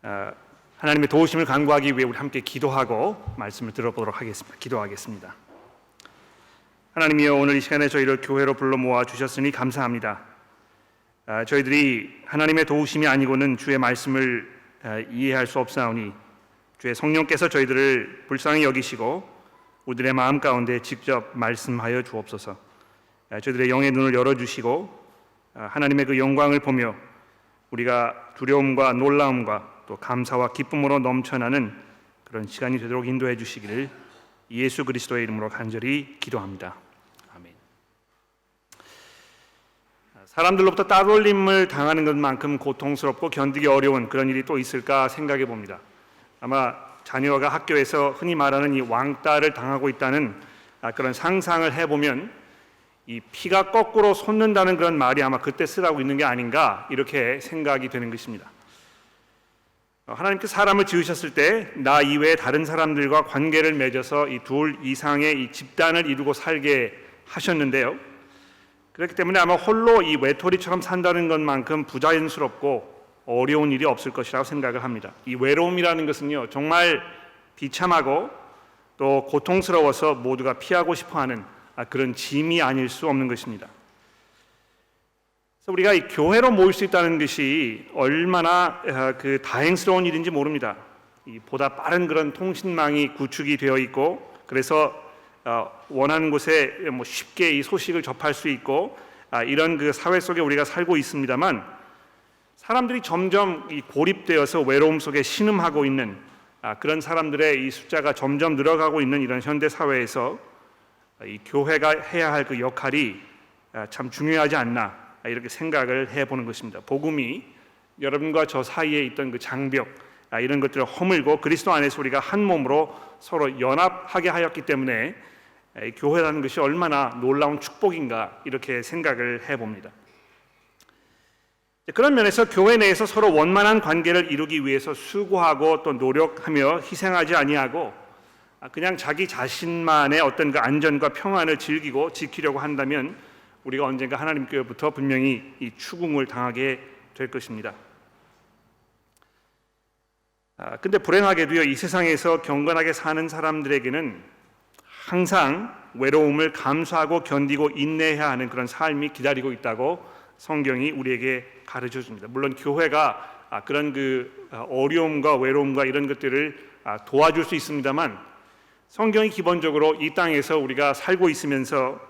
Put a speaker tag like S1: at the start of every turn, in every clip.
S1: 하나님의 도우심을 간구하기 위해 우리 함께 기도하고 말씀을 들어보도록 하겠습니다. 기도하겠습니다. 하나님이여, 오늘 이 시간에 저희를 교회로 불러 모아 주셨으니 감사합니다. 저희들이 하나님의 도우심이 아니고는 주의 말씀을 이해할 수 없사오니 주의 성령께서 저희들을 불쌍히 여기시고 우리들의 마음 가운데 직접 말씀하여 주옵소서. 저희들의 영의 눈을 열어주시고 하나님의 그 영광을 보며 우리가 두려움과 놀라움과 또 감사와 기쁨으로 넘쳐나는 그런 시간이 되도록 인도해 주시기를 예수 그리스도의 이름으로 간절히 기도합니다. 아멘. 사람들로부터 따돌림을 당하는 것만큼 고통스럽고 견디기 어려운 그런 일이 또 있을까 생각해 봅니다. 아마 자녀가 학교에서 흔히 말하는 이 왕따를 당하고 있다는 그런 상상을 해보면 이 피가 거꾸로 솟는다는 그런 말이 아마 그때 쓰라고 있는 게 아닌가 이렇게 생각이 되는 것입니다. 하나님께서 사람을 지으셨을 때 나 이외에 다른 사람들과 관계를 맺어서 이 둘 이상의 이 집단을 이루고 살게 하셨는데요. 그렇기 때문에 아마 홀로 이 외톨이처럼 산다는 것만큼 부자연스럽고 어려운 일이 없을 것이라고 생각을 합니다. 이 외로움이라는 것은요, 정말 비참하고 또 고통스러워서 모두가 피하고 싶어하는 그런 짐이 아닐 수 없는 것입니다. 그래서 우리가 이 교회로 모일 수 있다는 것이 얼마나 그 다행스러운 일인지 모릅니다. 이 보다 빠른 그런 통신망이 구축이 되어 있고, 그래서 원하는 곳에 뭐 쉽게 이 소식을 접할 수 있고, 이런 그 사회 속에 우리가 살고 있습니다만, 사람들이 점점 이 고립되어서 외로움 속에 신음하고 있는 그런 사람들의 이 숫자가 점점 늘어가고 있는 이런 현대 사회에서 이 교회가 해야 할 그 역할이 참 중요하지 않나 이렇게 생각을 해보는 것입니다. 복음이 여러분과 저 사이에 있던 그 장벽 이런 것들을 허물고 그리스도 안에서 우리가 한 몸으로 서로 연합하게 하였기 때문에 교회라는 것이 얼마나 놀라운 축복인가 이렇게 생각을 해봅니다. 그런 면에서 교회 내에서 서로 원만한 관계를 이루기 위해서 수고하고 또 노력하며 희생하지 아니하고 그냥 자기 자신만의 어떤 그 안전과 평안을 즐기고 지키려고 한다면 우리가 언젠가 하나님께로부터 분명히 이 추궁을 당하게 될 것입니다. 근데 불행하게도요, 이 세상에서 경건하게 사는 사람들에게는 항상 외로움을 감수하고 견디고 인내해야 하는 그런 삶이 기다리고 있다고 성경이 우리에게 가르쳐 줍니다. 물론 교회가 그런 그 어려움과 외로움과 이런 것들을 도와줄 수 있습니다만, 성경이 기본적으로 이 땅에서 우리가 살고 있으면서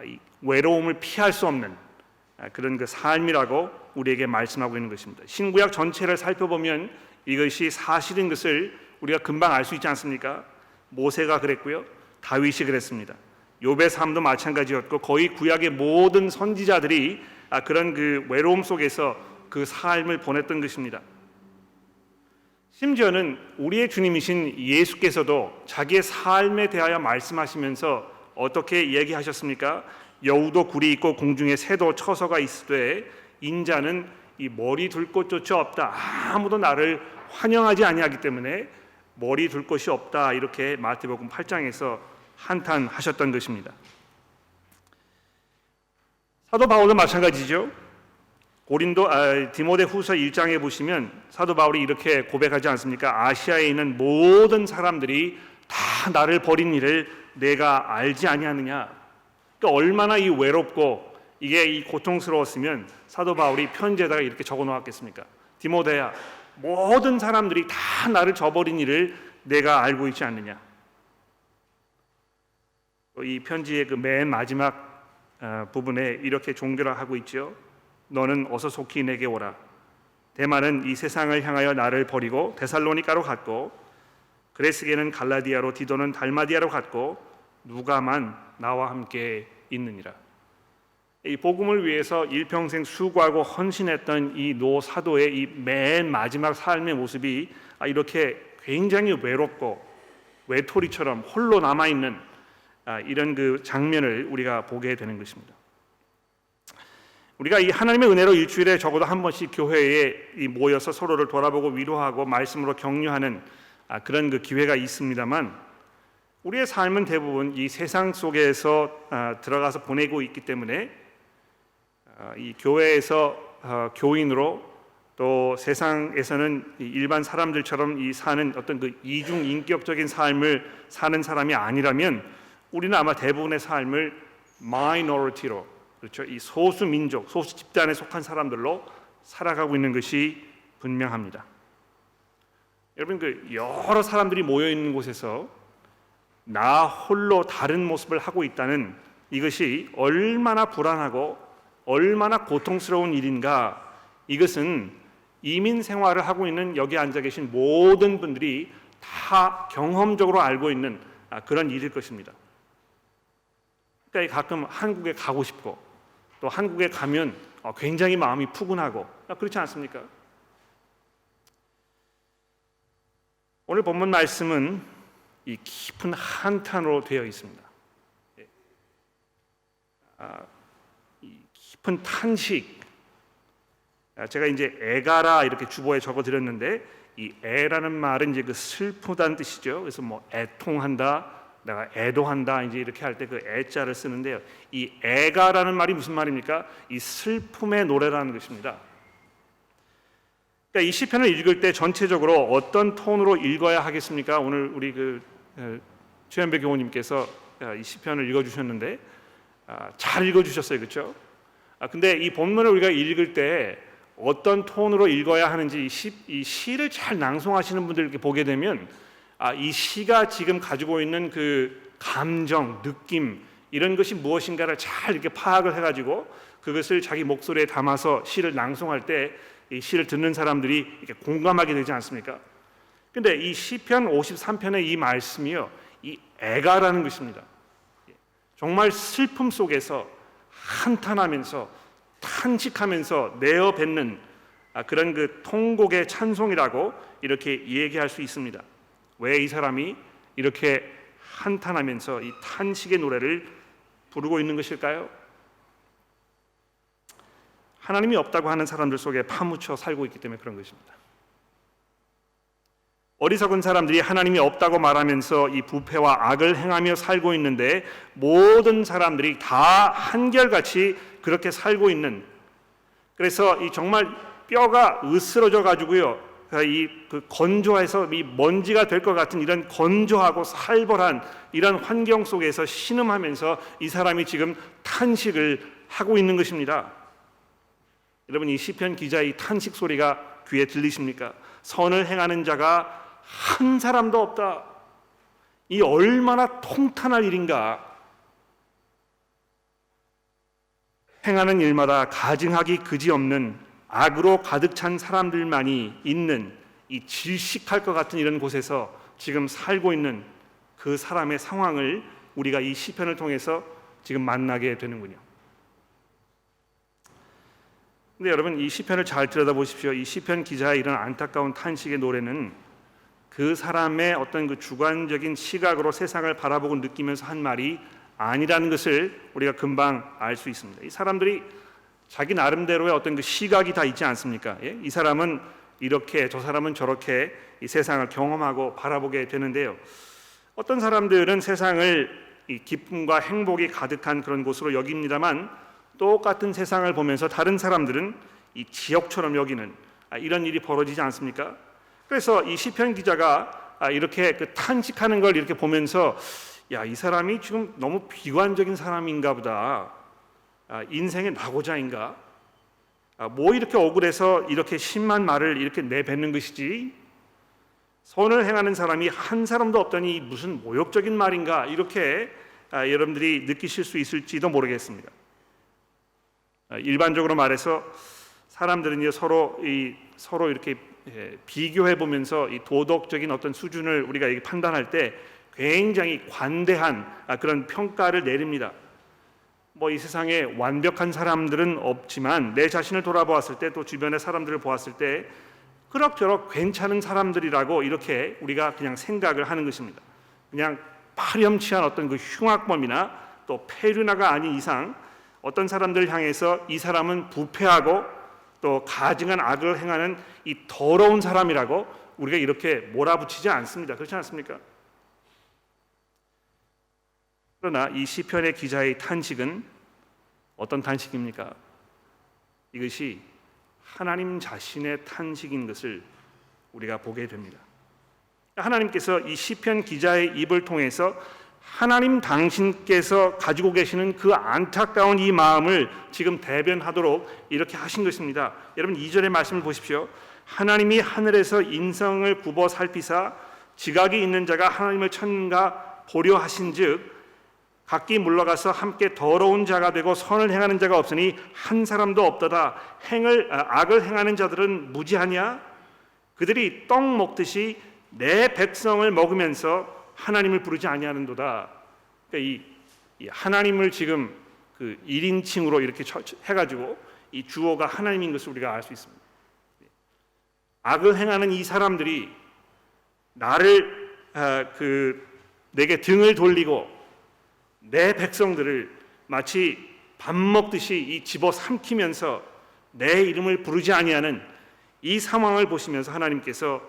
S1: 이 외로움을 피할 수 없는 그런 그 삶이라고 우리에게 말씀하고 있는 것입니다. 신구약 전체를 살펴보면 이것이 사실인 것을 우리가 금방 알 수 있지 않습니까? 모세가 그랬고요, 다윗이 그랬습니다. 욥의 삶도 마찬가지였고, 거의 구약의 모든 선지자들이 그런 그 외로움 속에서 그 삶을 보냈던 것입니다. 심지어는 우리의 주님이신 예수께서도 자기의 삶에 대하여 말씀하시면서 어떻게 얘기하셨습니까? 여우도 굴이 있고 공중에 새도 처서가 있으되 인자는 이 머리 둘 곳조차 없다. 아무도 나를 환영하지 아니하기 때문에 머리 둘 곳이 없다. 이렇게 마태복음 8장에서 한탄하셨던 것입니다. 사도 바울도 마찬가지죠. 디모데후서 1장에 보시면 사도 바울이 이렇게 고백하지 않습니까? 아시아에 있는 모든 사람들이 다 나를 버린 일을 내가 알지 아니하느냐. 그러니까 얼마나 이 외롭고 이게 이 고통스러웠으면 사도 바울이 편지에다가 이렇게 적어 놓았겠습니까? 디모데야, 모든 사람들이 다 나를 저버린 일을 내가 알고 있지 않느냐. 이 편지의 그 맨 마지막 부분에 이렇게 종교를 하고 있죠. 너는 어서 속히 내게 오라. 데마는 이 세상을 향하여 나를 버리고 데살로니가로 갔고, 그레스게는 갈라디아로, 디도는 달마디아로 갔고, 누가만 나와 함께 있느니라. 이 복음을 위해서 일평생 수고하고 헌신했던 이 노 사도의 이 맨 마지막 삶의 모습이 이렇게 굉장히 외롭고 외톨이처럼 홀로 남아 있는 이런 그 장면을 우리가 보게 되는 것입니다. 우리가 이 하나님의 은혜로 일주일에 적어도 한 번씩 교회에 모여서 서로를 돌아보고 위로하고 말씀으로 격려하는 그런 그 기회가 있습니다만, 우리의 삶은 대부분 이 세상 속에서 들어가서 보내고 있기 때문에 이 교회에서 교인으로 또 세상에서는 일반 사람들처럼 이 사는 어떤 그 이중 인격적인 삶을 사는 사람이 아니라면 우리는 아마 대부분의 삶을 마이너리티로, 그렇죠, 이 소수 민족, 소수 집단에 속한 사람들로 살아가고 있는 것이 분명합니다. 여러분, 그 여러 사람들이 모여 있는 곳에서 나 홀로 다른 모습을 하고 있다는 이것이 얼마나 불안하고 얼마나 고통스러운 일인가. 이것은 이민 생활을 하고 있는 여기 앉아 계신 모든 분들이 다 경험적으로 알고 있는 그런 일일 것입니다. 그러니까 가끔 한국에 가고 싶고 또 한국에 가면 굉장히 마음이 푸근하고 그렇지 않습니까? 오늘 본문 말씀은 이 깊은 한탄으로 되어 있습니다. 이 깊은 탄식. 제가 이제 애가라 이렇게 주보에 적어드렸는데 이 애라는 말은 이제 그 슬프다는 뜻이죠. 그래서 뭐 애통한다, 내가 애도한다 이제 이렇게 할 때 그 애자를 쓰는데요. 이 애가라는 말이 무슨 말입니까? 이 슬픔의 노래라는 것입니다. 그러니까 이 시편을 읽을 때 전체적으로 어떤 톤으로 읽어야 하겠습니까? 오늘 우리 그 최현배 교우님께서 이 시편을 읽어주셨는데 잘 읽어주셨어요, 그렇죠? 근데 이 본문을 우리가 읽을 때 어떤 톤으로 읽어야 하는지 이 시를 잘 낭송하시는 분들 이렇게 보게 되면 이 시가 지금 가지고 있는 그 감정, 느낌 이런 것이 무엇인가를 잘 이렇게 파악을 해가지고 그것을 자기 목소리에 담아서 시를 낭송할 때 이 시를 듣는 사람들이 이렇게 공감하게 되지 않습니까? 근데 이 시편 53편의 이 말씀이요, 이 애가라는 것입니다. 정말 슬픔 속에서 한탄하면서 탄식하면서 내어 뱉는 그런 그 통곡의 찬송이라고 이렇게 얘기할 수 있습니다. 왜 이 사람이 이렇게 한탄하면서 이 탄식의 노래를 부르고 있는 것일까요? 하나님이 없다고 하는 사람들 속에 파묻혀 살고 있기 때문에 그런 것입니다. 어리석은 사람들이 하나님이 없다고 말하면서 이 부패와 악을 행하며 살고 있는데 모든 사람들이 다 한결같이 그렇게 살고 있는, 그래서 이 정말 뼈가 으스러져 가지고요, 이 그 건조해서 이 먼지가 될 것 같은 이런 건조하고 살벌한 이런 환경 속에서 신음하면서 이 사람이 지금 탄식을 하고 있는 것입니다. 여러분, 이 시편 기자의 탄식 소리가 귀에 들리십니까? 선을 행하는 자가 한 사람도 없다. 이 얼마나 통탄할 일인가. 행하는 일마다 가증하기 그지없는 악으로 가득 찬 사람들만이 있는 이 질식할 것 같은 이런 곳에서 지금 살고 있는 그 사람의 상황을 우리가 이 시편을 통해서 지금 만나게 되는군요. 근데 여러분, 이 시편을 잘 들여다보십시오. 이 시편 기자의 이런 안타까운 탄식의 노래는 그 사람의 어떤 그 주관적인 시각으로 세상을 바라보고 느끼면서 한 말이 아니라는 것을 우리가 금방 알 수 있습니다. 이 사람들이 자기 나름대로의 어떤 그 시각이 다 있지 않습니까? 이 사람은 이렇게, 저 사람은 저렇게 이 세상을 경험하고 바라보게 되는데요. 어떤 사람들은 세상을 이 기쁨과 행복이 가득한 그런 곳으로 여깁니다만 똑같은 세상을 보면서 다른 사람들은 이 지옥처럼 여기는 이런 일이 벌어지지 않습니까? 그래서 이 시편 기자가 이렇게 그 탄식하는 걸 이렇게 보면서 이 사람이 지금 너무 비관적인 사람인가 보다. 인생의 낙오자인가? 뭐 이렇게 억울해서 이렇게 심한 말을 이렇게 내뱉는 것이지? 선을 행하는 사람이 한 사람도 없다니 무슨 모욕적인 말인가? 이렇게 여러분들이 느끼실 수 있을지도 모르겠습니다. 일반적으로 말해서 사람들은 서로 이렇게 비교해 보면서 이 도덕적인 어떤 수준을 우리가 판단할 때 굉장히 관대한 그런 평가를 내립니다. 뭐 이 세상에 완벽한 사람들은 없지만 내 자신을 돌아보았을 때 또 주변의 사람들을 보았을 때 그럭저럭 괜찮은 사람들이라고 이렇게 우리가 그냥 생각을 하는 것입니다. 그냥 파렴치한 어떤 그 흉악범이나 또 페류나가 아닌 이상 어떤 사람들을 향해서 이 사람은 부패하고 또 가증한 악을 행하는 이 더러운 사람이라고 우리가 이렇게 몰아붙이지 않습니다. 그렇지 않습니까? 그러나 이 시편의 기자의 탄식은 어떤 탄식입니까? 이것이 하나님 자신의 탄식인 것을 우리가 보게 됩니다. 하나님께서 이 시편 기자의 입을 통해서 하나님 당신께서 가지고 계시는 그 안타까운 이 마음을 지금 대변하도록 이렇게 하신 것입니다. 여러분 2절의 말씀을 보십시오. 하나님이 하늘에서 인성을 굽어 살피사 지각이 있는 자가 하나님을 찾는가 보려 하신즉 각기 물러가서 함께 더러운 자가 되고 선을 행하는 자가 없으니 한 사람도 없도다. 악을 행하는 자들은 무지하냐? 그들이 떡 먹듯이 내 백성을 먹으면서 하나님을 부르지 아니하는도다. 그러니까 이 하나님을 지금 그 1인칭으로 이렇게 해가지고 이 주어가 하나님인 것을 우리가 알 수 있습니다. 악을 행하는 이 사람들이 나를 내게 등을 돌리고 내 백성들을 마치 밥 먹듯이 이 집어 삼키면서 내 이름을 부르지 아니하는 이 상황을 보시면서 하나님께서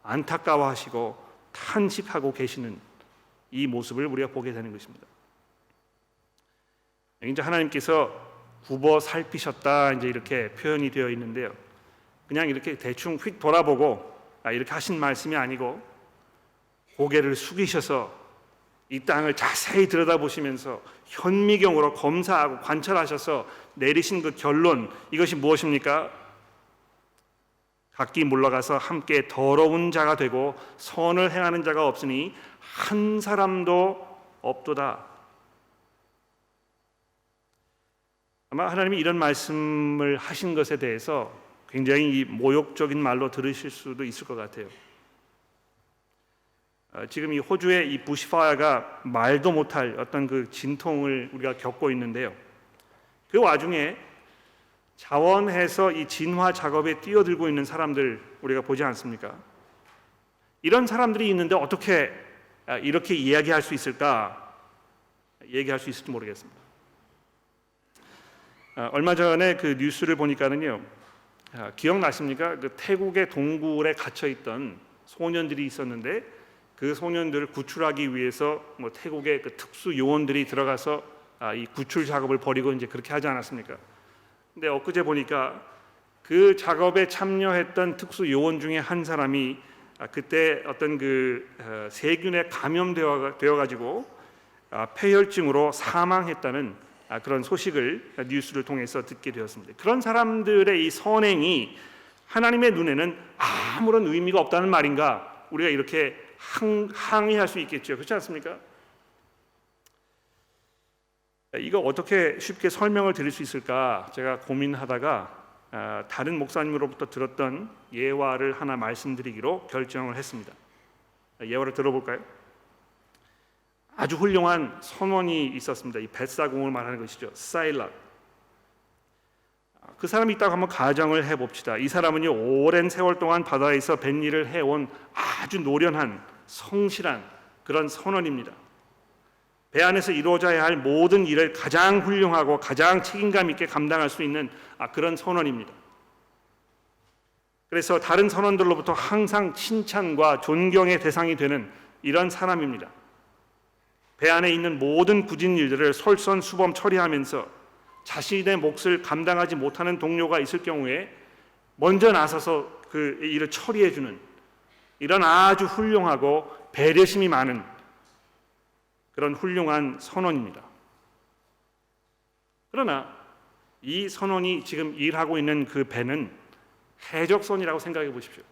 S1: 안타까워하시고 탄식하고 계시는 이 모습을 우리가 보게 되는 것입니다. 이제 하나님께서 굽어 살피셨다 이제 이렇게 표현이 되어 있는데요. 그냥 이렇게 대충 휙 돌아보고 이렇게 하신 말씀이 아니고 고개를 숙이셔서 이 땅을 자세히 들여다보시면서 현미경으로 검사하고 관찰하셔서 내리신 그 결론, 이것이 무엇입니까? 각기 물러가서 함께 더러운 자가 되고 선을 행하는 자가 없으니 한 사람도 없도다. 아마 하나님이 이런 말씀을 하신 것에 대해서 굉장히 모욕적인 말로 들으실 수도 있을 것 같아요. 지금 이 호주의 이 부시파이어가 말도 못할 어떤 그 진통을 우리가 겪고 있는데요. 그 와중에 자원해서 이 진화 작업에 뛰어들고 있는 사람들 우리가 보지 않습니까? 이런 사람들이 있는데 어떻게 이렇게 이야기할 수 있을까? 얘기할 수 있을지 모르겠습니다. 얼마 전에 그 뉴스를 보니까는요, 기억나십니까? 그 태국의 동굴에 갇혀 있던 소년들이 있었는데 그 소년들을 구출하기 위해서 태국의 그 특수 요원들이 들어가서 이 구출 작업을 벌이고 이제 그렇게 하지 않았습니까? 근데 엊그제 보니까 그 작업에 참여했던 특수 요원 중에 한 사람이 그때 어떤 그 세균에 감염되어 가지고 폐혈증으로 사망했다는 그런 소식을 뉴스를 통해서 듣게 되었습니다. 그런 사람들의 이 선행이 하나님의 눈에는 아무런 의미가 없다는 말인가? 우리가 이렇게 항의할 수 있겠죠. 그렇지 않습니까? 이거 어떻게 쉽게 설명을 드릴 수 있을까 제가 고민하다가 다른 목사님으로부터 들었던 예화를 하나 말씀드리기로 결정을 했습니다. 예화를 들어볼까요? 아주 훌륭한 선원이 있었습니다. 이 뱃사공을 말하는 것이죠. 사일락. 그 사람이 있다고 한번 가정을 해봅시다. 이 사람은요, 오랜 세월 동안 바다에서 뱃일을 해온 아주 노련한 성실한 그런 선원입니다. 배 안에서 이루어져야 할 모든 일을 가장 훌륭하고 가장 책임감 있게 감당할 수 있는 그런 선원입니다. 그래서 다른 선원들로부터 항상 칭찬과 존경의 대상이 되는 이런 사람입니다. 배 안에 있는 모든 굳은 일들을 솔선수범 처리하면서 자신의 몫을 감당하지 못하는 동료가 있을 경우에 먼저 나서서 그 일을 처리해주는 이런 아주 훌륭하고 배려심이 많은 그런 훌륭한 선원입니다. 그러나 이 선원이 지금 일하고 있는 그 배는 해적선이라고 생각해 보십시오.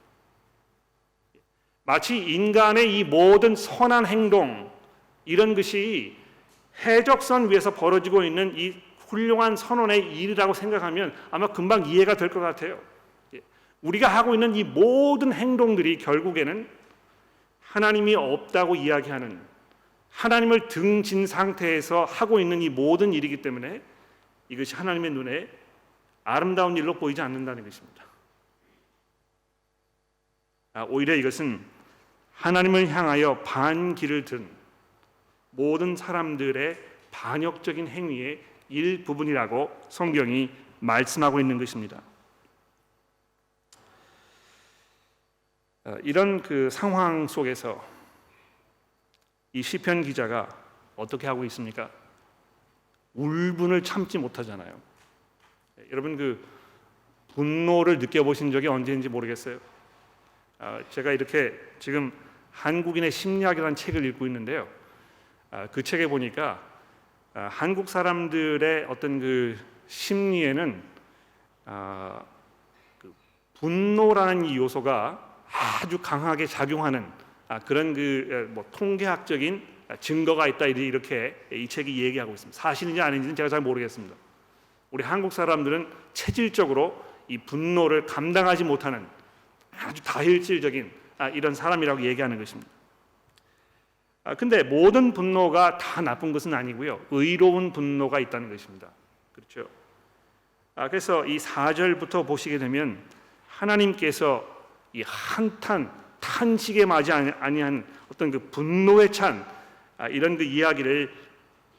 S1: 마치 인간의 이 모든 선한 행동 이런 것이 해적선 위에서 벌어지고 있는 이 훌륭한 선원의 일이라고 생각하면 아마 금방 이해가 될 것 같아요. 우리가 하고 있는 이 모든 행동들이 결국에는 하나님이 없다고 이야기하는 하나님을 등진 상태에서 하고 있는 이 모든 일이기 때문에 이것이 하나님의 눈에 아름다운 일로 보이지 않는다는 것입니다. 오히려 이것은 하나님을 향하여 반기를 든 모든 사람들의 반역적인 행위의 일부분이라고 성경이 말씀하고 있는 것입니다. 이런 그 상황 속에서 이 시편 기자가 어떻게 하고 있습니까? 울분을 참지 못하잖아요. 여러분 그 분노를 느껴보신 적이 언제인지 모르겠어요. 제가 이렇게 지금 한국인의 심리학이라는 책을 읽고 있는데요. 그 책에 보니까 한국 사람들의 어떤 그 심리에는 그 분노라는 이 요소가 아주 강하게 작용하는 그런 그 뭐 통계학적인 증거가 있다, 이렇게 이 책이 얘기하고 있습니다. 사실인지 아닌지는 제가 잘 모르겠습니다. 우리 한국 사람들은 체질적으로 이 분노를 감당하지 못하는 아주 다혈질적인 이런 사람이라고 얘기하는 것입니다. 근데 모든 분노가 다 나쁜 것은 아니고요. 의로운 분노가 있다는 것입니다. 그렇죠? 그래서 이 4절부터 보시게 되면 하나님께서 이 한탄, 탄식에 맞지 아니한 어떤 그 분노에 찬 이런 그 이야기를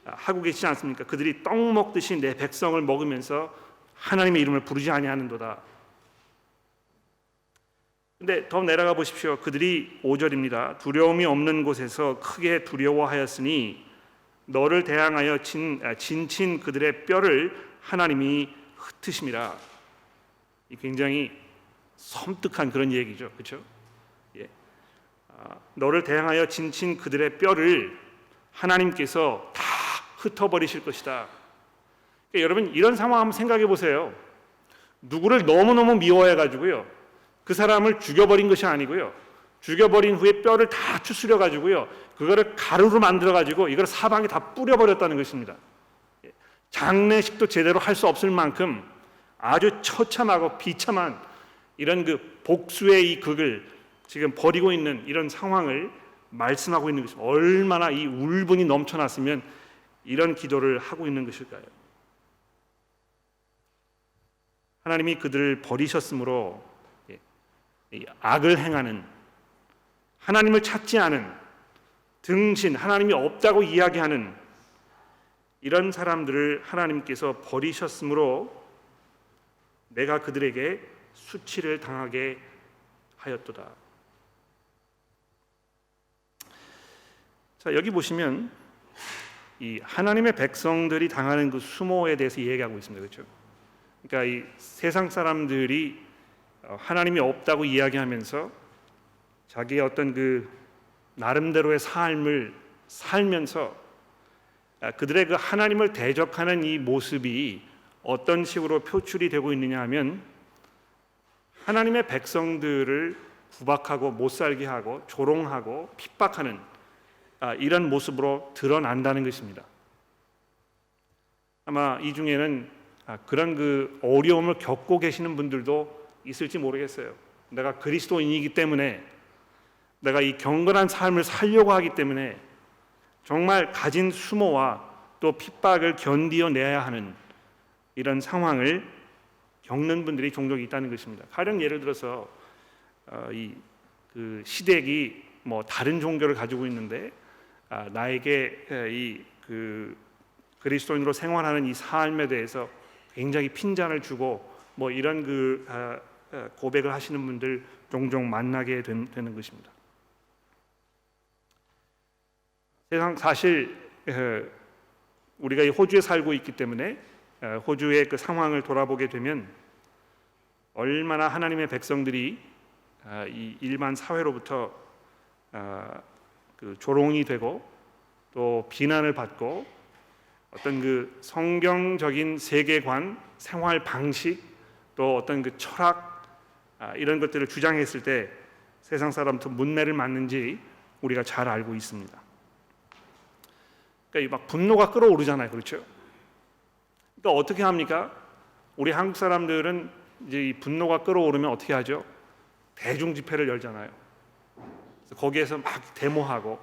S1: 하고 계시지 않습니까? 그들이 떡 먹듯이 내 백성을 먹으면서 하나님의 이름을 부르지 아니하는도다. 근데 더 내려가 보십시오. 그들이 5절입니다. 두려움이 없는 곳에서 크게 두려워하였으니 너를 대항하여 진친 그들의 뼈를 하나님이 흩으심이라. 이 굉장히 섬뜩한 그런 얘기죠, 그렇죠? 예. 너를 대항하여 진친 그들의 뼈를 하나님께서 다 흩어버리실 것이다. 그러니까 여러분, 이런 상황 한번 생각해 보세요. 누구를 너무너무 미워해가지고요, 그 사람을 죽여버린 것이 아니고요, 죽여버린 후에 뼈를 다 추스려 가지고요, 그거를 가루로 만들어 가지고 이걸 사방에 다 뿌려버렸다는 것입니다. 장례식도 제대로 할 수 없을 만큼 아주 처참하고 비참한 이런 그 복수의 이 극을 지금 벌이고 있는 이런 상황을 말씀하고 있는 것입니다. 얼마나 이 울분이 넘쳐났으면 이런 기도를 하고 있는 것일까요? 하나님이 그들을 버리셨으므로 악을 행하는, 하나님을 찾지 않은, 등신, 하나님이 없다고 이야기하는 이런 사람들을 하나님께서 버리셨으므로 내가 그들에게 수치를 당하게 하였도다. 자, 여기 보시면 이 하나님의 백성들이 당하는 그 수모에 대해서 얘기하고 있습니다. 그렇죠? 그러니까 이 세상 사람들이 하나님이 없다고 이야기하면서 자기의 어떤 그 나름대로의 삶을 살면서 그들의 그 하나님을 대적하는 이 모습이 어떤 식으로 표출이 되고 있느냐 하면 하나님의 백성들을 구박하고 못 살게 하고 조롱하고 핍박하는 이런 모습으로 드러난다는 것입니다. 아마 이 중에는 그런 그 어려움을 겪고 계시는 분들도 있을지 모르겠어요. 내가 그리스도인이기 때문에, 내가 이 경건한 삶을 살려고 하기 때문에 정말 가진 수모와 또 핍박을 견디어내야 하는 이런 상황을 겪는 분들이 종종 있다는 것입니다. 가령 예를 들어서 이 그 시댁이 뭐 다른 종교를 가지고 있는데 나에게 이 그 그리스도인으로 생활하는 이 삶에 대해서 굉장히 핀잔을 주고 뭐 이런 그 고백을 하시는 분들 종종 만나게 되는 것입니다. 세상 사실 우리가 이 호주에 살고 있기 때문에 호주의 그 상황을 돌아보게 되면 얼마나 하나님의 백성들이 이 일반 사회로부터 그 조롱이 되고 또 비난을 받고 어떤 그 성경적인 세계관, 생활 방식, 또 어떤 그 철학 이런 것들을 주장했을 때 세상 사람부터 문매를 맞는지 우리가 잘 알고 있습니다. 그러니까 막 분노가 끓어오르잖아요, 그렇죠? 그러니까 어떻게 합니까? 우리 한국 사람들은 이제 이 분노가 끓어오르면 어떻게 하죠? 대중 집회를 열잖아요. 그래서 거기에서 막 데모하고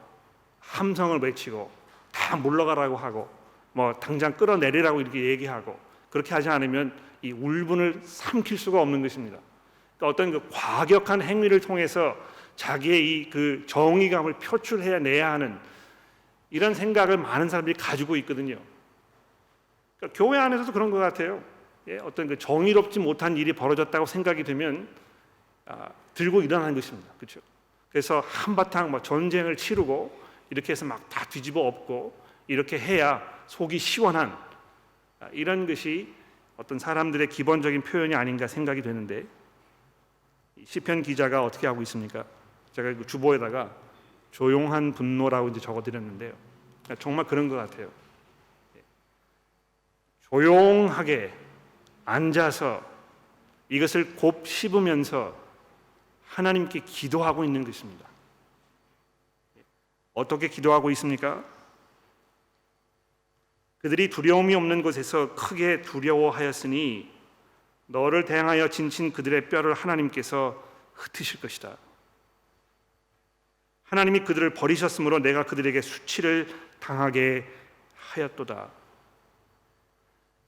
S1: 함성을 외치고 다 물러가라고 하고 뭐 당장 끌어내리라고 이렇게 얘기하고, 그렇게 하지 않으면 이 울분을 삼킬 수가 없는 것입니다. 그러니까 어떤 그 과격한 행위를 통해서 자기의 이 그 정의감을 표출해내야 하는 이런 생각을 많은 사람들이 가지고 있거든요. 그러니까 교회 안에서도 그런 것 같아요. 어떤 그 정의롭지 못한 일이 벌어졌다고 생각이 되면 들고 일어나는 것입니다. 그렇죠? 그래서 한바탕 뭐 전쟁을 치르고 이렇게 해서 막 다 뒤집어 엎고 이렇게 해야 속이 시원한 이런 것이 어떤 사람들의 기본적인 표현이 아닌가 생각이 되는데, 시편 기자가 어떻게 하고 있습니까? 제가 그 주보에다가 조용한 분노라고 이제 적어드렸는데요. 정말 그런 것 같아요. 조용하게 앉아서 이것을 곱 씹으면서 하나님께 기도하고 있는 것입니다. 어떻게 기도하고 있습니까? 그들이 두려움이 없는 곳에서 크게 두려워하였으니 너를 대항하여 진친 그들의 뼈를 하나님께서 흩으실 것이다. 하나님이 그들을 버리셨으므로 내가 그들에게 수치를 당하게 하였도다.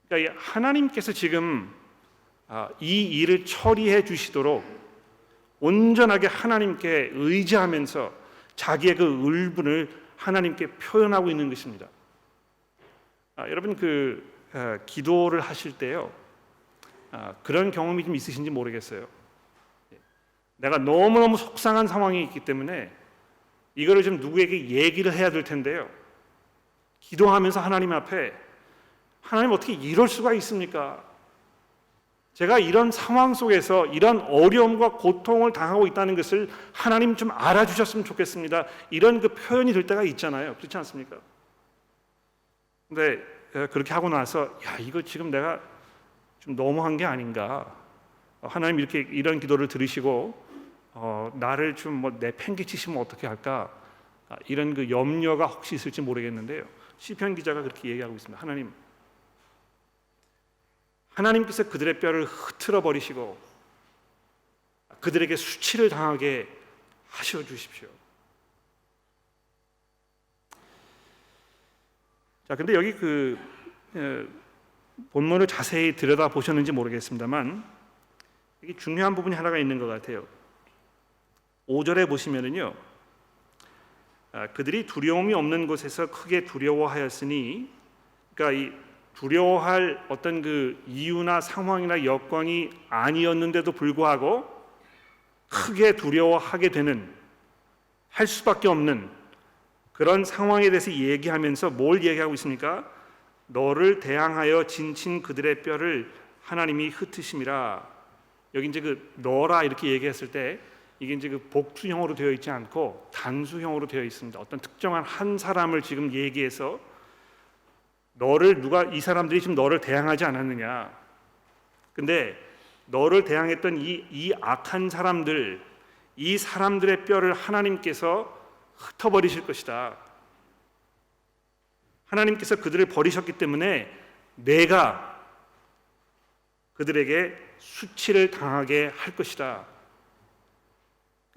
S1: 그러니까 하나님께서 지금 이 일을 처리해 주시도록 온전하게 하나님께 의지하면서 자기의 그 울분을 하나님께 표현하고 있는 것입니다. 여러분 기도를 하실 때요, 그런 경험이 좀 있으신지 모르겠어요. 내가 너무너무 속상한 상황이 있기 때문에 이거를 좀 누구에게 얘기를 해야 될 텐데요, 기도하면서 하나님 앞에, 하나님 어떻게 이럴 수가 있습니까? 제가 이런 상황 속에서 이런 어려움과 고통을 당하고 있다는 것을 하나님 좀 알아주셨으면 좋겠습니다. 이런 그 표현이 될 때가 있잖아요. 그렇지 않습니까? 근데 그렇게 하고 나서 이거 지금 내가 좀 너무한 게 아닌가, 하나님 이렇게 이런 기도를 들으시고 나를 좀 뭐 내팽개치시면 어떻게 할까, 이런 그 염려가 혹시 있을지 모르겠는데요, 시편 기자가 그렇게 얘기하고 있습니다. 하나님께서 그들의 뼈를 흩트러 버리시고 그들에게 수치를 당하게 하셔 주십시오. 자, 근데 여기 본문을 자세히 들여다 보셨는지 모르겠습니다만 여기 중요한 부분이 하나가 있는 것 같아요. 5절에 보시면은요, 그들이 두려움이 없는 곳에서 크게 두려워하였으니, 그러니까 이 두려워할 어떤 그 이유나 상황이나 여건이 아니었는데도 불구하고 크게 두려워하게 되는, 할 수밖에 없는 그런 상황에 대해서 얘기하면서 뭘 얘기하고 있습니까? 너를 대항하여 진친 그들의 뼈를 하나님이 흩으심이라. 여기 이제 그 너라 이렇게 얘기했을 때 이게 이제 그 복수형으로 되어 있지 않고 단수형으로 되어 있습니다. 어떤 특정한 한 사람을 지금 얘기해서 이 사람들이 지금 너를 대항하지 않았느냐. 근데 너를 대항했던 이 악한 사람들, 이 사람들의 뼈를 하나님께서 흩어버리실 것이다. 하나님께서 그들을 버리셨기 때문에 내가 그들에게 수치를 당하게 할 것이다.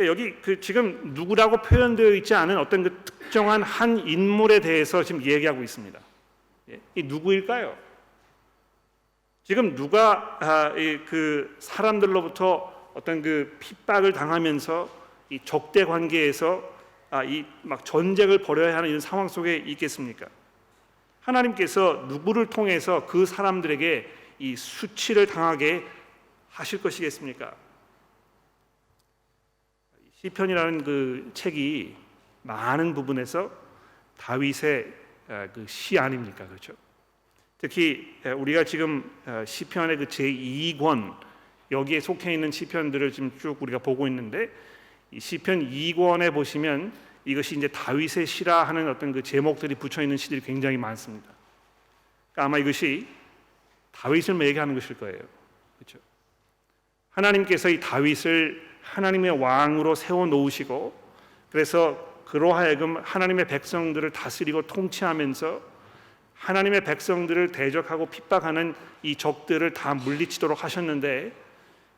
S1: 여기 지금 누구라고 표현되어 있지 않은 어떤 그 특정한 한 인물에 대해서 지금 얘기하고 있습니다. 이 누구일까요? 지금 누가 그 사람들로부터 어떤 그 핍박을 당하면서 이 적대 관계에서 이 막 전쟁을 벌여야 하는 이런 상황 속에 있겠습니까? 하나님께서 누구를 통해서 그 사람들에게 이 수치를 당하게 하실 것이겠습니까? 시편이라는 그 책이 많은 부분에서 다윗의 그 시 아닙니까? 그렇죠? 특히 우리가 지금 시편의 그 제2권, 여기에 속해 있는 시편들을 지금 쭉 우리가 보고 있는데, 이 시편 2권에 보시면 이것이 이제 다윗의 시라 하는 어떤 그 제목들이 붙여 있는 시들이 굉장히 많습니다. 그러니까 아마 이것이 다윗을 얘기하는 것일 거예요. 그렇죠? 하나님께서 이 다윗을 하나님의 왕으로 세워 놓으시고, 그래서 그로 하여금 하나님의 백성들을 다스리고 통치하면서 하나님의 백성들을 대적하고 핍박하는 이 적들을 다 물리치도록 하셨는데,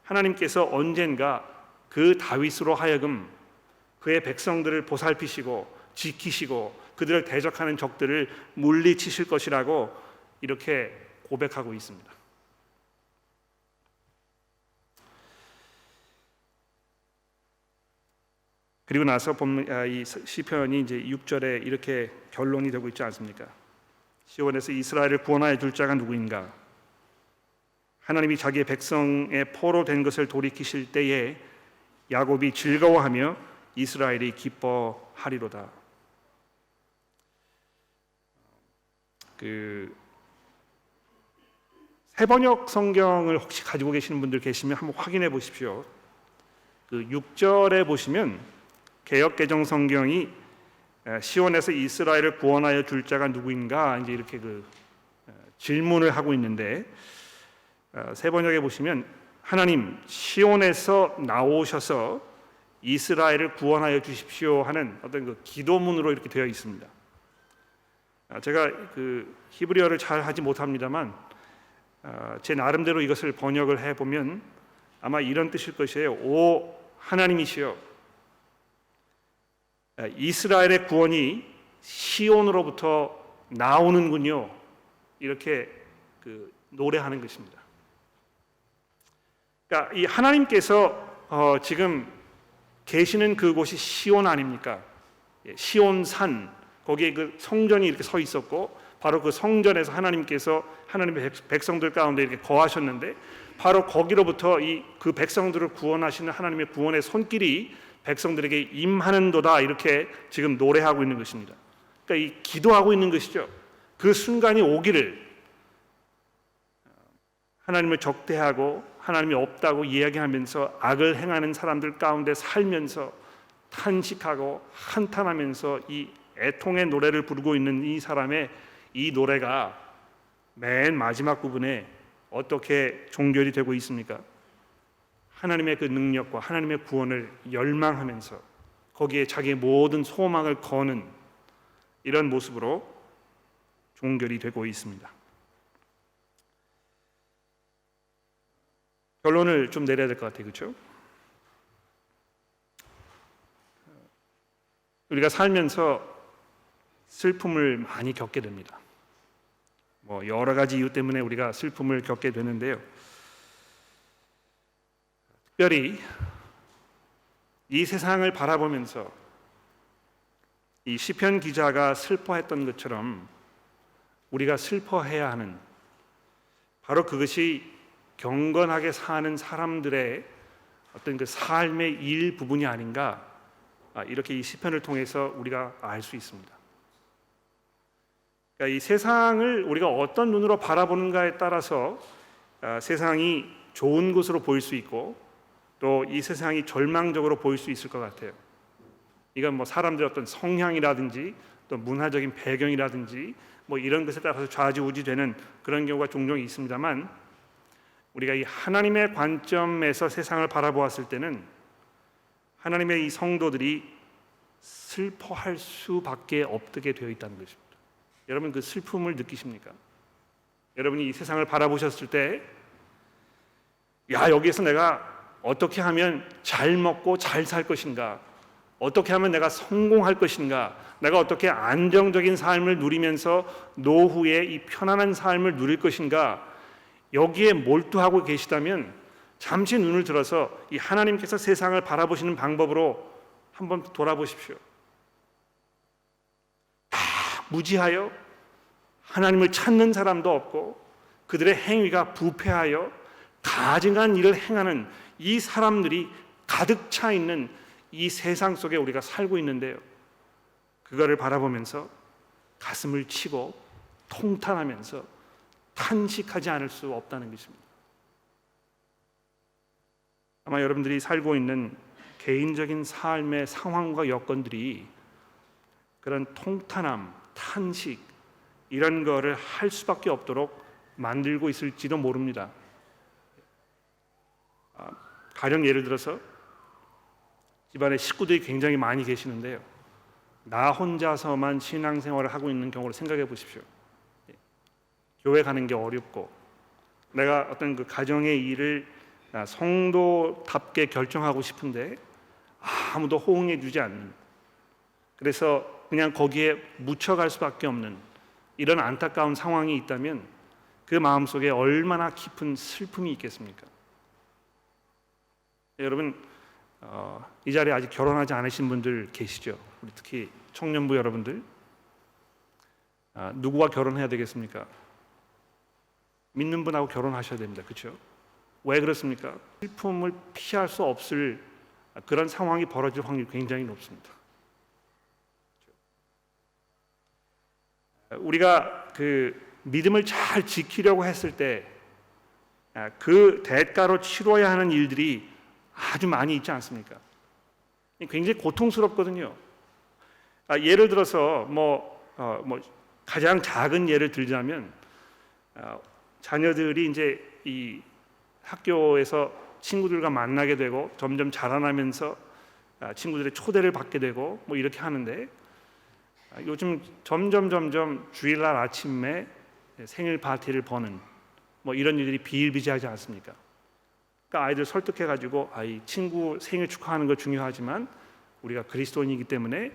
S1: 하나님께서 언젠가 그 다윗으로 하여금 그의 백성들을 보살피시고 지키시고 그들을 대적하는 적들을 물리치실 것이라고 이렇게 고백하고 있습니다. 그리고 나서 이 시편이 이제 6절에 이렇게 결론이 되고 있지 않습니까? 시온에서 이스라엘을 구원하여 줄 자가 누구인가? 하나님이 자기의 백성의 포로 된 것을 돌이키실 때에 야곱이 즐거워하며 이스라엘이 기뻐하리로다. 새번역 성경을 혹시 가지고 계시는 분들 계시면 한번 확인해 보십시오. 그 6절에 보시면 개역개정 성경이 시온에서 이스라엘을 구원하여 줄 자가 누구인가 이제 이렇게 질문을 하고 있는데, 새번역에 보시면 하나님 시온에서 나오셔서 이스라엘을 구원하여 주십시오 하는 어떤 그 기도문으로 이렇게 되어 있습니다. 제가 그 히브리어를 잘 하지 못합니다만 제 나름대로 이것을 번역을 해보면 아마 이런 뜻일 것이에요. 오 하나님이시여, 이스라엘의 구원이 시온으로부터 나오는군요. 이렇게 노래하는 것입니다. 그러니까 이 하나님께서 지금 계시는 그곳이 시온 아닙니까? 시온산, 거기에 그 성전이 이렇게 서 있었고, 바로 그 성전에서 하나님께서 하나님의 백성들 가운데 이렇게 거하셨는데, 바로 거기로부터 그 백성들을 구원하시는 하나님의 구원의 손길이 백성들에게 임하는도다, 이렇게 지금 노래하고 있는 것입니다. 그러니까 이 기도하고 있는 것이죠. 그 순간이 오기를, 하나님을 적대하고 하나님이 없다고 이야기하면서 악을 행하는 사람들 가운데 살면서 탄식하고 한탄하면서 이 애통의 노래를 부르고 있는 이 사람의 이 노래가 맨 마지막 부분에 어떻게 종결이 되고 있습니까? 하나님의 그 능력과 하나님의 구원을 열망하면서 거기에 자기의 모든 소망을 거는 이런 모습으로 종결이 되고 있습니다. 결론을 좀 내려야 될 것 같아요. 그렇죠? 우리가 살면서 슬픔을 많이 겪게 됩니다. 여러 가지 이유 때문에 우리가 슬픔을 겪게 되는데요. 특별히 이 세상을 바라보면서 이 시편 기자가 슬퍼했던 것처럼 우리가 슬퍼해야 하는, 바로 그것이 경건하게 사는 사람들의 어떤 그 삶의 일부분이 아닌가, 이렇게 이 시편을 통해서 우리가 알 수 있습니다. 그러니까 이 세상을 우리가 어떤 눈으로 바라보는가에 따라서 세상이 좋은 것으로 보일 수 있고, 또 이 세상이 절망적으로 보일 수 있을 것 같아요. 이건 사람들의 어떤 성향이라든지 또 문화적인 배경이라든지 이런 것에 따라서 좌지우지되는 그런 경우가 종종 있습니다만, 우리가 이 하나님의 관점에서 세상을 바라보았을 때는 하나님의 이 성도들이 슬퍼할 수밖에 없게 되어 있다는 것입니다. 여러분, 그 슬픔을 느끼십니까? 여러분이 이 세상을 바라보셨을 때, 여기에서 내가 어떻게 하면 잘 먹고 잘 살 것인가, 어떻게 하면 내가 성공할 것인가, 내가 어떻게 안정적인 삶을 누리면서 노후에 이 편안한 삶을 누릴 것인가, 여기에 몰두하고 계시다면 잠시 눈을 들어서 이 하나님께서 세상을 바라보시는 방법으로 한번 돌아보십시오. 다 무지하여 하나님을 찾는 사람도 없고 그들의 행위가 부패하여 가증한 일을 행하는 이 사람들이 가득 차 있는 이 세상 속에 우리가 살고 있는데요, 그거를 바라보면서 가슴을 치고 통탄하면서 탄식하지 않을 수 없다는 것입니다. 아마 여러분들이 살고 있는 개인적인 삶의 상황과 여건들이 그런 통탄함, 탄식 이런 거를 할 수밖에 없도록 만들고 있을지도 모릅니다. 가령 예를 들어서 집안에 식구들이 굉장히 많이 계시는데요, 나 혼자서만 신앙생활을 하고 있는 경우를 생각해 보십시오. 교회 가는 게 어렵고, 내가 어떤 그 가정의 일을 성도답게 결정하고 싶은데 아무도 호응해 주지 않는, 그래서 그냥 거기에 묻혀갈 수밖에 없는 이런 안타까운 상황이 있다면 그 마음속에 얼마나 깊은 슬픔이 있겠습니까? 여러분, 이 자리에 아직 결혼하지 않으신 분들 계시죠? 우리 특히 청년부 여러분들, 누구와 결혼해야 되겠습니까? 믿는 분하고 결혼하셔야 됩니다. 그렇죠? 왜 그렇습니까? 슬픔을 피할 수 없을 그런 상황이 벌어질 확률이 굉장히 높습니다. 우리가 그 믿음을 잘 지키려고 했을 때 그 대가로 치러야 하는 일들이 아주 많이 있지 않습니까? 굉장히 고통스럽거든요. 예를 들어서 가장 작은 예를 들자면 자녀들이 이제 이 학교에서 친구들과 만나게 되고 점점 자라나면서 친구들의 초대를 받게 되고 이렇게 하는데 요즘 점점 주일날 아침에 생일 파티를 버는 이런 일들이 비일비재하지 않습니까? 그러니까 아이들 설득해가지고 이 친구 생일 축하하는 거 중요하지만 우리가 그리스도인이기 때문에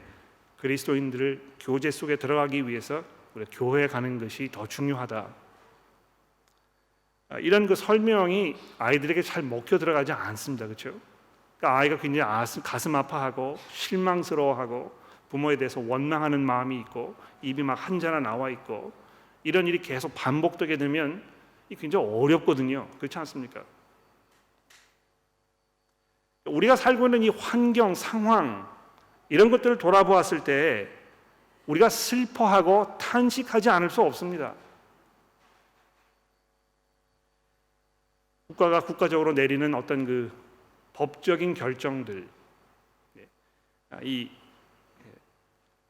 S1: 그리스도인들을 교제 속에 들어가기 위해서 우리가 교회에 가는 것이 더 중요하다. 이런 그 설명이 아이들에게 잘 먹혀 들어가지 않습니다. 그렇죠? 그러니까 아이가 굉장히 가슴 아파하고 실망스러워하고 부모에 대해서 원망하는 마음이 있고 입이 막 한자나 나와 있고 이런 일이 계속 반복되게 되면 굉장히 어렵거든요. 그렇지 않습니까? 우리가 살고 있는 이 환경, 상황 이런 것들을 돌아보았을 때 우리가 슬퍼하고 탄식하지 않을 수 없습니다. 국가가 국가적으로 내리는 어떤 그 법적인 결정들, 이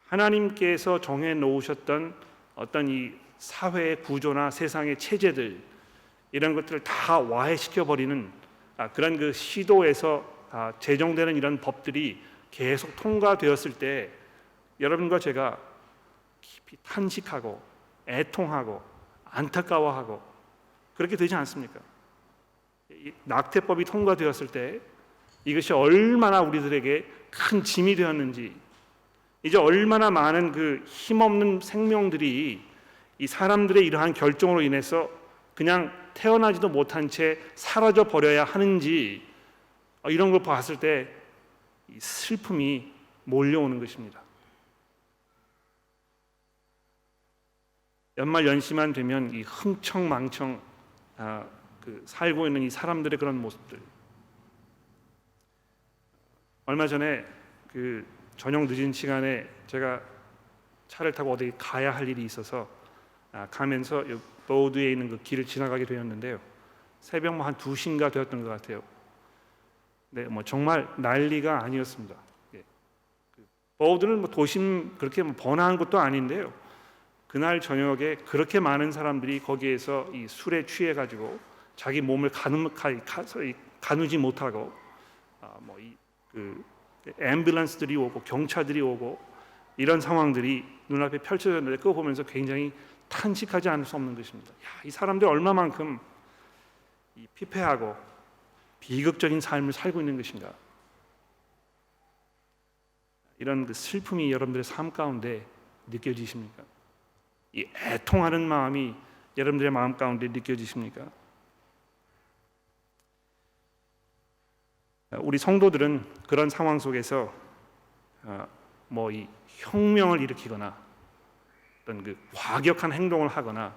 S1: 하나님께서 정해 놓으셨던 어떤 이 사회의 구조나 세상의 체제들 이런 것들을 다 와해시켜 버리는 그런 그 시도에서 제정되는 이런 법들이 계속 통과되었을 때 여러분과 제가 깊이 탄식하고 애통하고 안타까워하고 그렇게 되지 않습니까? 이 낙태법이 통과되었을 때 이것이 얼마나 우리들에게 큰 짐이 되었는지, 이제 얼마나 많은 그 힘없는 생명들이 이 사람들의 이러한 결정으로 인해서 그냥 태어나지도 못한 채 사라져 버려야 하는지 이런 걸 봤을 때 이 슬픔이 몰려오는 것입니다. 연말 연시만 되면 이 흥청망청 살고 있는 이 사람들의 그런 모습들. 얼마 전에 그 저녁 늦은 시간에 제가 차를 타고 어디 가야 할 일이 있어서 가면서 보드에 있는 그 길을 지나가게 되었는데요. 새벽 한 2시인가 되었던 것 같아요. 네, 정말 난리가 아니었습니다. 보드는 도심 그렇게 번화한 것도 아닌데요. 그날 저녁에 그렇게 많은 사람들이 거기에서 이 술에 취해 가지고 자기 몸을 가누지 못하고 앰뷸런스들이 오고 경찰들이 오고 이런 상황들이 눈앞에 펼쳐졌는데 그거 보면서 굉장히 탄식하지 않을 수 없는 것입니다. 이 사람들 얼마만큼 이 피폐하고 비극적인 삶을 살고 있는 것인가? 이런 그 슬픔이 여러분들의 삶 가운데 느껴지십니까? 이 애통하는 마음이 여러분들의 마음 가운데 느껴지십니까? 우리 성도들은 그런 상황 속에서 이 혁명을 일으키거나 어떤 그 과격한 행동을 하거나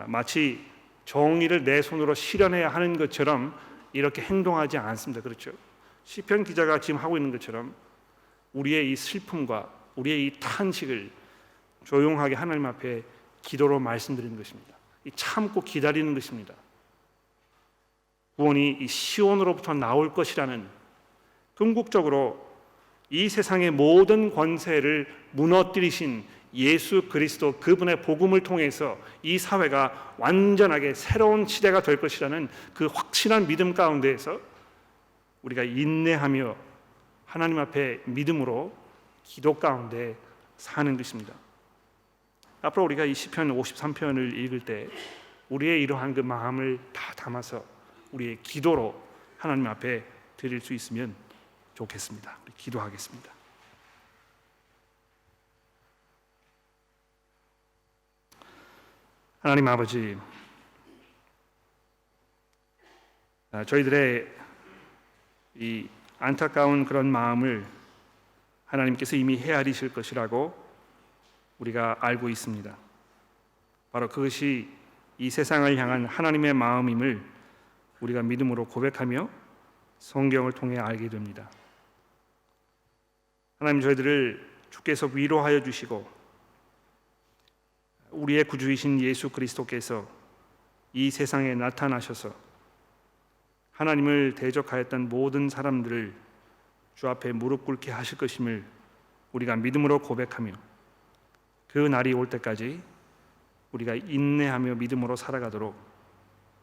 S1: 마치 정의를 내 손으로 실현해야 하는 것처럼 이렇게 행동하지 않습니다. 그렇죠? 시편 기자가 지금 하고 있는 것처럼 우리의 이 슬픔과 우리의 이 탄식을 조용하게 하나님 앞에 기도로 말씀드리는 것입니다. 이 참고 기다리는 것입니다. 구원이 이 시온으로부터 나올 것이라는, 궁극적으로 이 세상의 모든 권세를 무너뜨리신 예수 그리스도 그분의 복음을 통해서 이 사회가 완전하게 새로운 시대가 될 것이라는 그 확실한 믿음 가운데에서 우리가 인내하며 하나님 앞에 믿음으로 기도 가운데 사는 것입니다. 앞으로 우리가 이 시편 53편을 읽을 때 우리의 이러한 그 마음을 다 담아서 우리의 기도로 하나님 앞에 드릴 수 있으면 좋겠습니다. 기도하겠습니다. 하나님 아버지, 저희들의 이 안타까운 그런 마음을 하나님께서 이미 헤아리실 것이라고 우리가 알고 있습니다. 바로 그것이 이 세상을 향한 하나님의 마음임을 우리가 믿음으로 고백하며 성경을 통해 알게 됩니다. 하나님, 저희들을 주께서 위로하여 주시고 우리의 구주이신 예수 그리스도께서 이 세상에 나타나셔서 하나님을 대적하였던 모든 사람들을 주 앞에 무릎 꿇게 하실 것임을 우리가 믿음으로 고백하며 그 날이 올 때까지 우리가 인내하며 믿음으로 살아가도록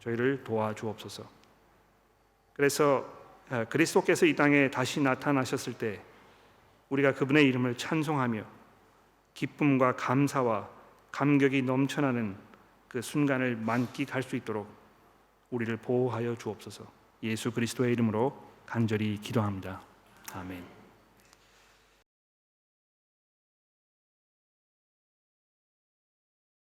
S1: 저희를 도와주옵소서. 그래서 그리스도께서 이 땅에 다시 나타나셨을 때 우리가 그분의 이름을 찬송하며 기쁨과 감사와 감격이 넘쳐나는 그 순간을 만끽할 수 있도록 우리를 보호하여 주옵소서. 예수 그리스도의 이름으로 간절히 기도합니다. 아멘.